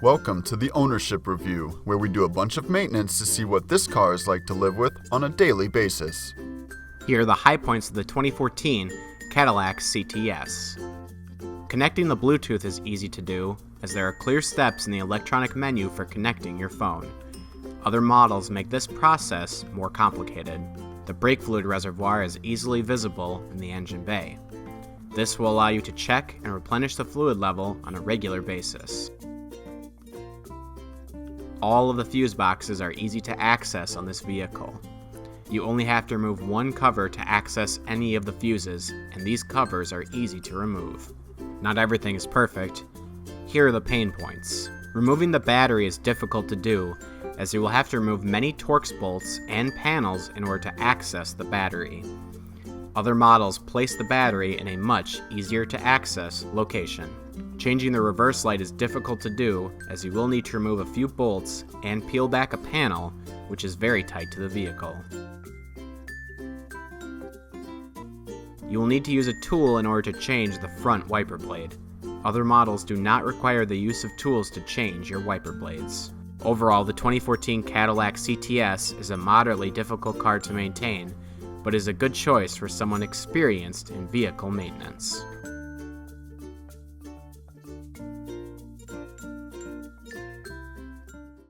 Welcome to the Ownership Review, where we do a bunch of maintenance to see what this car is like to live with on a daily basis. Here are the high points of the 2014 Cadillac CTS. Connecting the Bluetooth is easy to do, as there are clear steps in the electronic menu for connecting your phone. Other models make this process more complicated. The brake fluid reservoir is easily visible in the engine bay. This will allow you to check and replenish the fluid level on a regular basis. All of the fuse boxes are easy to access on this vehicle. You only have to remove one cover to access any of the fuses, and these covers are easy to remove. Not everything is perfect. Here are the pain points. Removing the battery is difficult to do, as you will have to remove many Torx bolts and panels in order to access the battery. Other models place the battery in a much easier to access location. Changing the reverse light is difficult to do, as you will need to remove a few bolts and peel back a panel, which is very tight to the vehicle. You will need to use a tool in order to change the front wiper blade. Other models do not require the use of tools to change your wiper blades. Overall, the 2014 Cadillac CTS is a moderately difficult car to maintain, but is a good choice for someone experienced in vehicle maintenance.